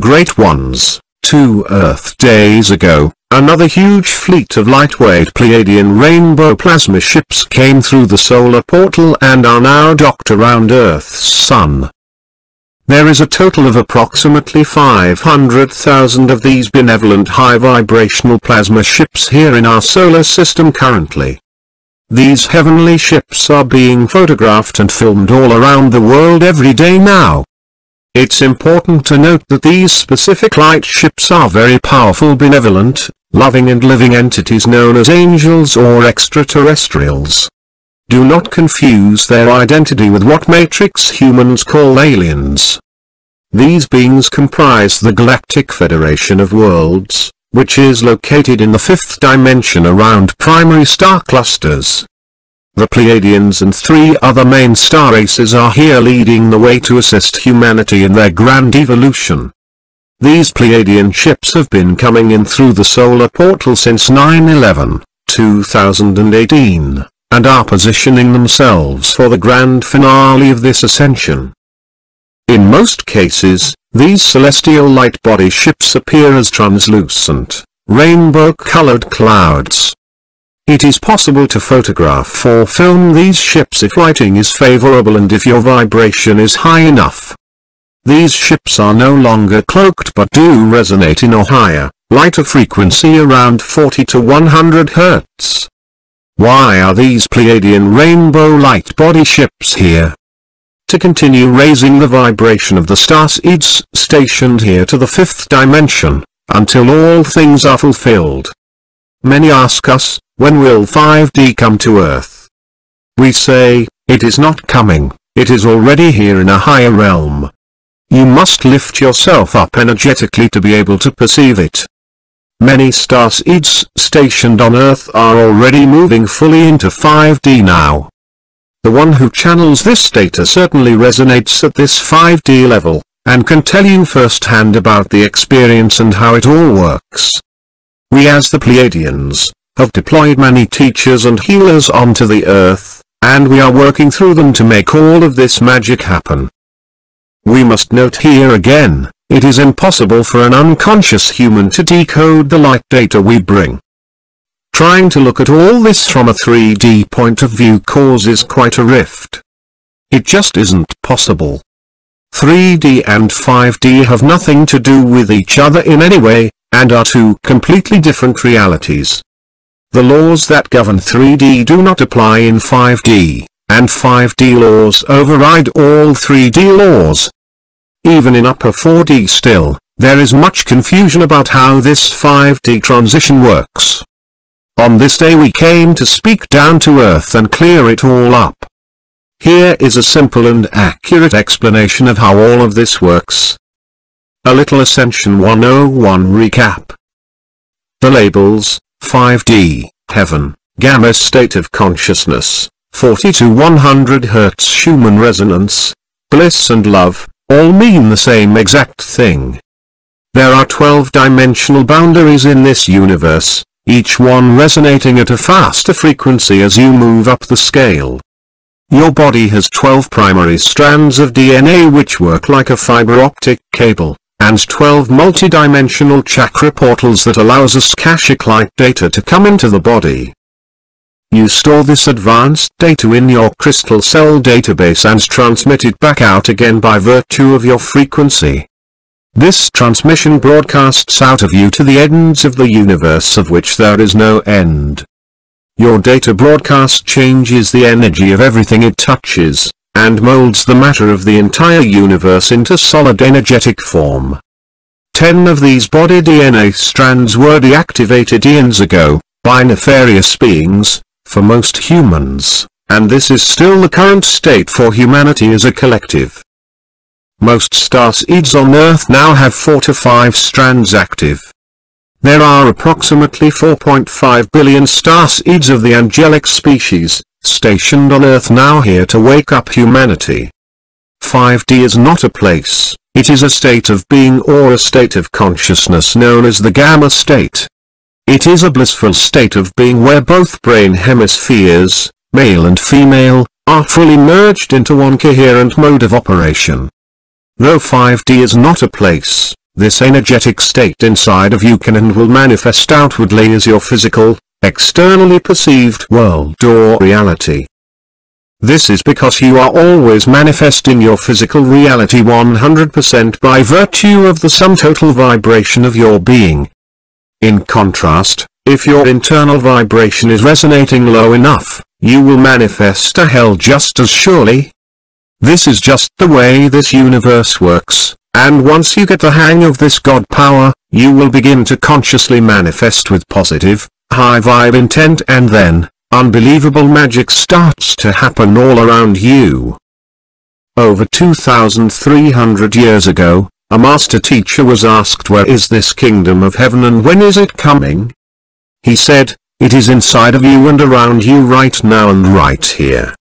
great ones. 2 Earth days ago, another huge fleet of lightweight Pleiadian rainbow plasma ships came through the solar portal and are now docked around Earth's sun. There is a total of approximately 500,000 of these benevolent high-vibrational plasma ships here in our solar system currently. These heavenly ships are being photographed and filmed all around the world every day now. It's important to note that these specific light ships are very powerful, benevolent, loving and living entities known as angels or extraterrestrials. Do not confuse their identity with what Matrix humans call aliens. These beings comprise the Galactic Federation of Worlds, which is located in the 5th dimension around primary star clusters. The Pleiadians and 3 other main star races are here leading the way to assist humanity in their grand evolution. These Pleiadian ships have been coming in through the solar portal since 9/11/2018, and are positioning themselves for the grand finale of this ascension. In most cases, these celestial light body ships appear as translucent, rainbow-colored clouds. It is possible to photograph or film these ships if lighting is favorable and if your vibration is high enough. These ships are no longer cloaked but do resonate in a higher, lighter frequency around 40 to 100 Hz. Why are these Pleiadian rainbow light body ships here? To continue raising the vibration of the star seeds stationed here to the 5th dimension, until all things are fulfilled. Many ask us, when will 5D come to Earth? We say, it is not coming, it is already here in a higher realm. You must lift yourself up energetically to be able to perceive it. Many star seeds stationed on Earth are already moving fully into 5D now. The one who channels this data certainly resonates at this 5D level, and can tell you firsthand about the experience and how it all works. We as the Pleiadians, have deployed many teachers and healers onto the Earth, and we are working through them to make all of this magic happen. We must note here again, it is impossible for an unconscious human to decode the light data we bring. Trying to look at all this from a 3D point of view causes quite a rift. It just isn't possible. 3D and 5D have nothing to do with each other in any way, and are 2 completely different realities. The laws that govern 3D do not apply in 5D, and 5D laws override all 3D laws. Even in upper 4D still, there is much confusion about how this 5D transition works. On this day we came to speak down to earth and clear it all up. Here is a simple and accurate explanation of how all of this works. A little Ascension 101 recap. The labels, 5D, heaven, gamma state of consciousness, 40 to 100 Hz human resonance, bliss and love, all mean the same exact thing. There are 12-dimensional boundaries in this universe, each one resonating at a faster frequency as you move up the scale. Your body has 12 primary strands of DNA which work like a fiber optic cable, and 12 multidimensional chakra portals that allows us Cash.app light data to come into the body. You store this advanced data in your crystal cell database and transmit it back out again by virtue of your frequency. This transmission broadcasts out of you to the ends of the universe of which there is no end. Your data broadcast changes the energy of everything it touches, and molds the matter of the entire universe into solid energetic form. 10 of these body DNA strands were deactivated eons ago, by nefarious beings, for most humans, and this is still the current state for humanity as a collective. Most star seeds on Earth now have 4 to 5 strands active. There are approximately 4.5 billion star seeds of the angelic species, stationed on Earth now here to wake up humanity. 5D is not a place, it is a state of being or a state of consciousness known as the gamma state. It is a blissful state of being where both brain hemispheres, male and female, are fully merged into one coherent mode of operation. Though 5D is not a place, This energetic state inside of you can and will manifest outwardly as your physical, externally perceived world or reality. This is because you are always manifesting your physical reality 100% by virtue of the sum total vibration of your being. In contrast, if your internal vibration is resonating low enough, you will manifest a hell just as surely. This is just the way this universe works, and once you get the hang of this God power, you will begin to consciously manifest with positive, high vibe intent, and then, unbelievable magic starts to happen all around you. Over 2,300 years ago, a master teacher was asked, where is this kingdom of heaven and when is it coming? He said, it is inside of you and around you right now and right here.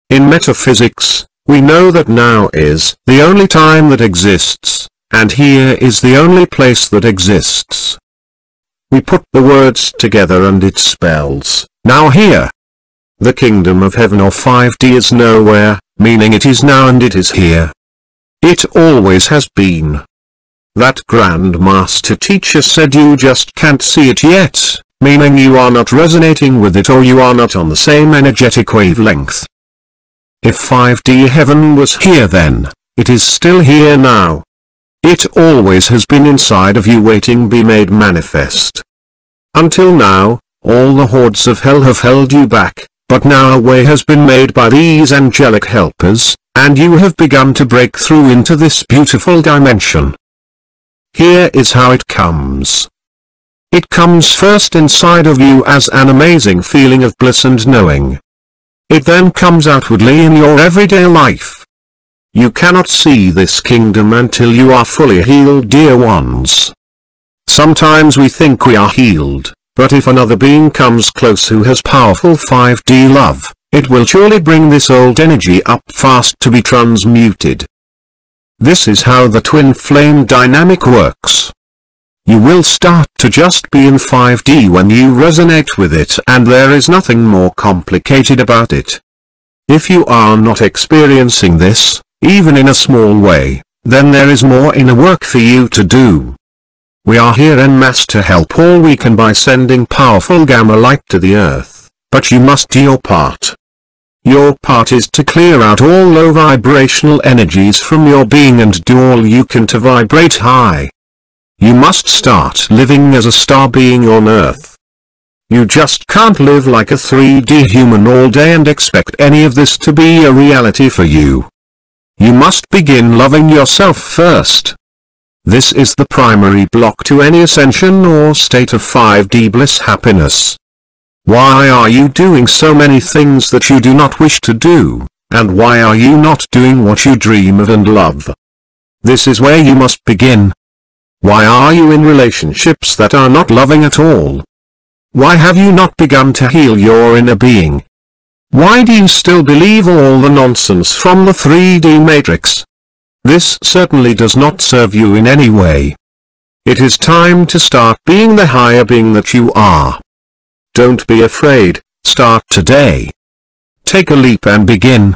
In metaphysics, we know that now is the only time that exists, and here is the only place that exists. We put the words together and it spells, now here. The kingdom of heaven or 5D is nowhere, meaning it is now and it is here. It always has been. That Grand Master Teacher said you just can't see it yet, meaning you are not resonating with it or you are not on the same energetic wavelength. If 5D heaven was here then, it is still here now. It always has been inside of you waiting be made manifest. Until now, all the hordes of hell have held you back, but now a way has been made by these angelic helpers, and you have begun to break through into this beautiful dimension. Here is how it comes. It comes first inside of you as an amazing feeling of bliss and knowing. It then comes outwardly in your everyday life. You cannot see this kingdom until you are fully healed, dear ones. Sometimes we think we are healed, but if another being comes close who has powerful 5D love, it will surely bring this old energy up fast to be transmuted. This is how the twin flame dynamic works. You will start to just be in 5D when you resonate with it, and there is nothing more complicated about it. If you are not experiencing this, even in a small way, then there is more inner work for you to do. We are here en masse to help all we can by sending powerful gamma light to the earth, but you must do your part. Your part is to clear out all low vibrational energies from your being and do all you can to vibrate high. You must start living as a star being on Earth. You just can't live like a 3D human all day and expect any of this to be a reality for you. You must begin loving yourself first. This is the primary block to any ascension or state of 5D bliss happiness. Why are you doing so many things that you do not wish to do, and why are you not doing what you dream of and love? This is where you must begin. Why are you in relationships that are not loving at all? Why have you not begun to heal your inner being? Why do you still believe all the nonsense from the 3D matrix? This certainly does not serve you in any way. It is time to start being the higher being that you are. Don't be afraid, start today. Take a leap and begin.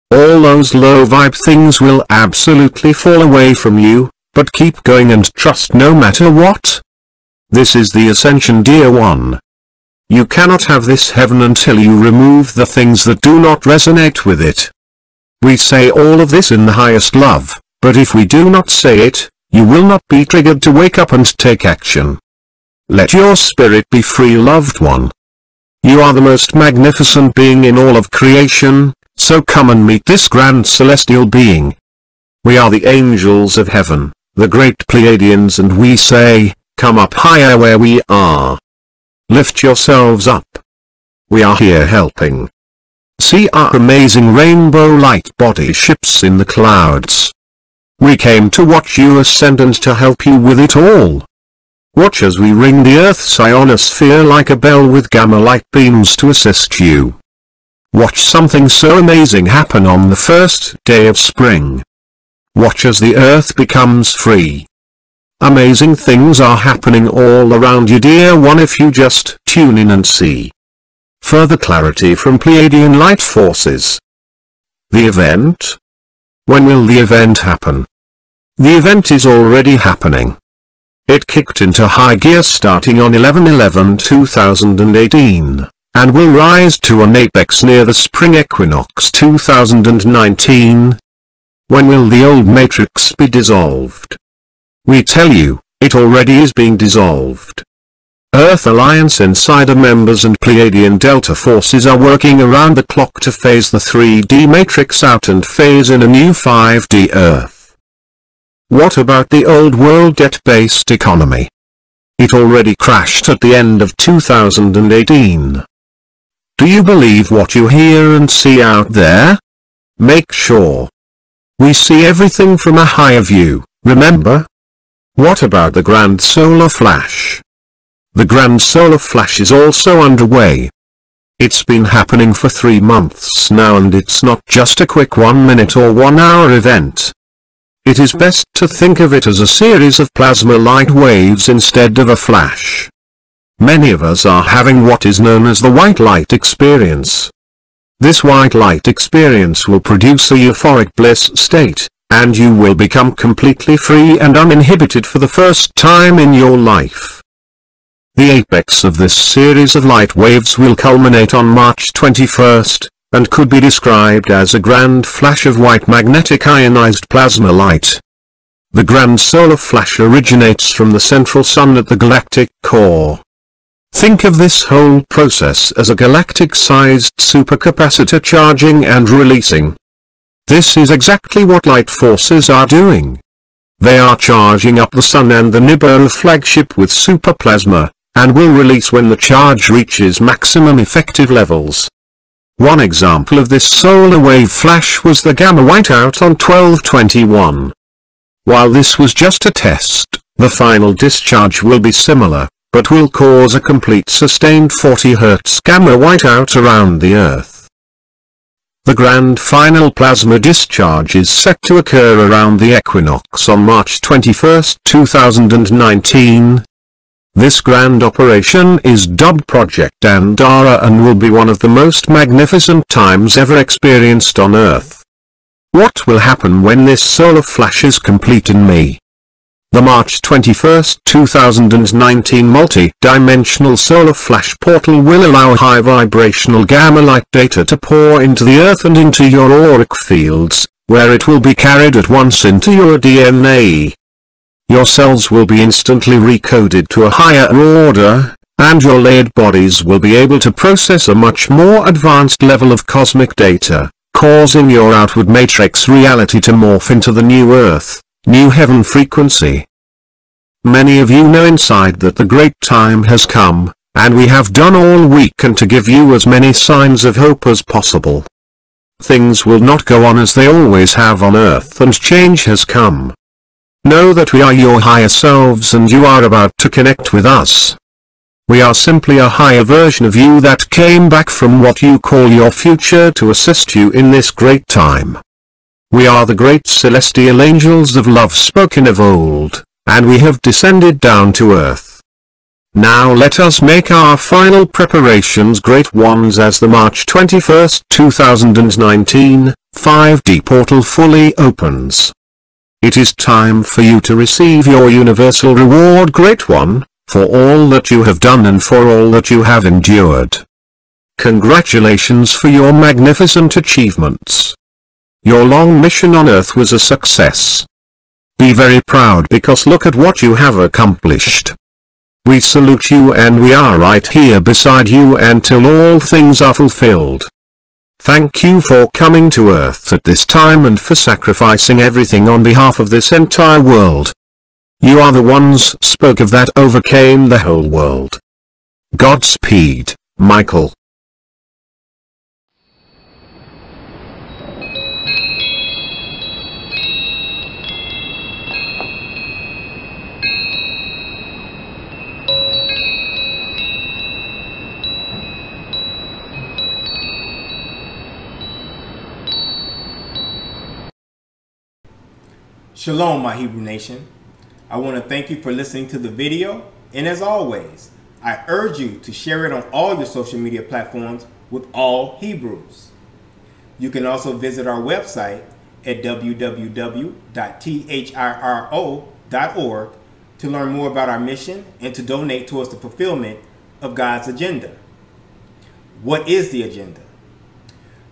All those low vibe things will absolutely fall away from you, but keep going and trust no matter what. This is the ascension, dear one. You cannot have this heaven until you remove the things that do not resonate with it. We say all of this in the highest love, but if we do not say it, you will not be triggered to wake up and take action. Let your spirit be free, loved one. You are the most magnificent being in all of creation, so come and meet this grand celestial being. We are the angels of heaven, the great Pleiadians, and we say, come up higher where we are. Lift yourselves up. We are here helping. See our amazing rainbow light body ships in the clouds. We came to watch you ascend and to help you with it all. Watch as we ring the Earth's ionosphere like a bell with gamma light beams to assist you. Watch something so amazing happen on the first day of spring. Watch as the Earth becomes free. Amazing things are happening all around you, dear one, if you just tune in and see. Further clarity from Pleiadian light forces. The event? When will the event happen? The event is already happening. It kicked into high gear starting on 11/11/2018, and will rise to an apex near the spring equinox 2019. When will the old matrix be dissolved? We tell you, it already is being dissolved. Earth Alliance Insider members and Pleiadian Delta forces are working around the clock to phase the 3D matrix out and phase in a new 5D Earth. What about the old world debt-based economy? It already crashed at the end of 2018. Do you believe what you hear and see out there? Make sure. We see everything from a higher view, remember? What about the grand solar flash? The grand solar flash is also underway. It's been happening for 3 months now, and it's not just a quick 1 minute or 1 hour event. It is best to think of it as a series of plasma light waves instead of a flash. Many of us are having what is known as the white light experience. This white light experience will produce a euphoric bliss state, and you will become completely free and uninhibited for the first time in your life. The apex of this series of light waves will culminate on March 21st, and could be described as a grand flash of white magnetic ionized plasma light. The grand solar flash originates from the central sun at the galactic core. Think of this whole process as a galactic-sized supercapacitor charging and releasing. This is exactly what light forces are doing. They are charging up the sun and the Nibiru flagship with superplasma, and will release when the charge reaches maximum effective levels. One example of this solar wave flash was the gamma whiteout on 12/21. While this was just a test, the final discharge will be similar, but will cause a complete sustained 40 Hz gamma whiteout around the Earth. The grand final plasma discharge is set to occur around the equinox on March 21, 2019. This grand operation is dubbed Project Andara and will be one of the most magnificent times ever experienced on Earth. What will happen when this solar flash is complete in me? The March 21, 2019 multi-dimensional solar flash portal will allow high vibrational gamma light data to pour into the Earth and into your auric fields, where it will be carried at once into your DNA. Your cells will be instantly recoded to a higher order, and your layered bodies will be able to process a much more advanced level of cosmic data, causing your outward matrix reality to morph into the new Earth, new heaven frequency. Many of you know inside that the great time has come, and we have done all we can to give you as many signs of hope as possible. Things will not go on as they always have on Earth, and change has come. Know that we are your higher selves and you are about to connect with us. We are simply a higher version of you that came back from what you call your future to assist you in this great time. We are the great celestial angels of love spoken of old, and we have descended down to Earth. Now let us make our final preparations great ones as the March 21, 2019, 5D portal fully opens. It is time for you to receive your universal reward, Great One, for all that you have done and for all that you have endured. Congratulations for your magnificent achievements. Your long mission on Earth was a success. Be very proud because look at what you have accomplished. We salute you and we are right here beside you until all things are fulfilled. Thank you for coming to Earth at this time and for sacrificing everything on behalf of this entire world. You are the ones spoke of that overcame the whole world. Godspeed, Michael. Shalom, my Hebrew Nation. I want to thank you for listening to the video, and as always, I urge you to share it on all your social media platforms with all Hebrews. You can also visit our website at www.thiro.org to learn more about our mission and to donate towards the fulfillment of God's agenda. What is the agenda?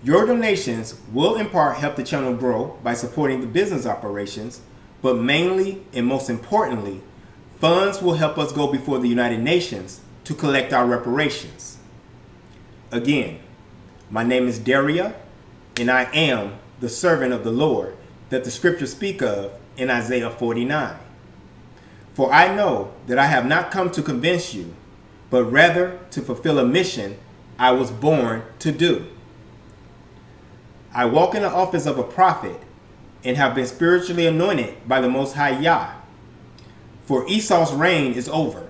Your donations will in part help the channel grow by supporting the business operations, but mainly and most importantly, funds will help us go before the United Nations to collect our reparations. Again, my name is Daria, and I am the servant of the Lord that the scriptures speak of in Isaiah 49. For I know that I have not come to convince you, but rather to fulfill a mission I was born to do. I walk in the office of a prophet and have been spiritually anointed by the Most High Yah. For Esau's reign is over,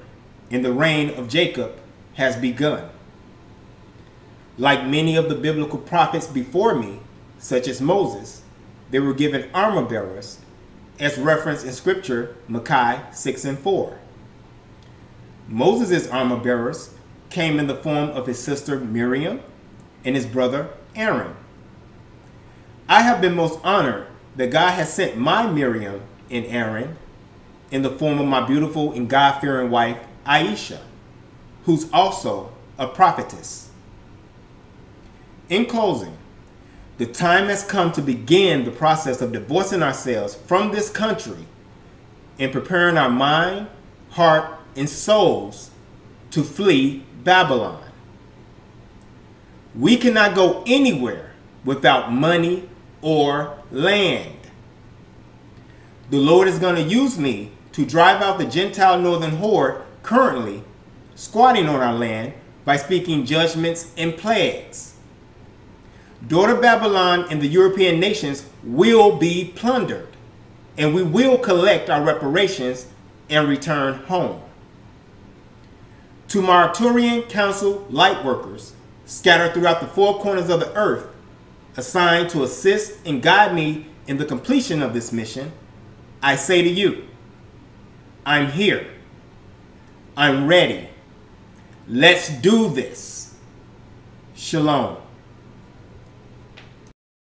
and the reign of Jacob has begun. Like many of the biblical prophets before me, such as Moses, they were given armor bearers, as referenced in scripture, Micah 6:4. Moses' armor bearers came in the form of his sister Miriam and his brother Aaron. I have been most honored that God has sent my Miriam and Aaron in the form of my beautiful and God-fearing wife Aisha, who's also a prophetess. In closing, the time has come to begin the process of divorcing ourselves from this country and preparing our mind, heart, and souls to flee Babylon. We cannot go anywhere without money or land. The Lord is going to use me to drive out the Gentile northern horde currently squatting on our land by speaking judgments and plagues. Daughter Babylon and the European nations will be plundered, and we will collect our reparations and return home. To my Arturian Council light workers scattered throughout the four corners of the earth, assigned to assist and guide me in the completion of this mission, I say to you, I'm here. I'm ready. Let's do this. Shalom.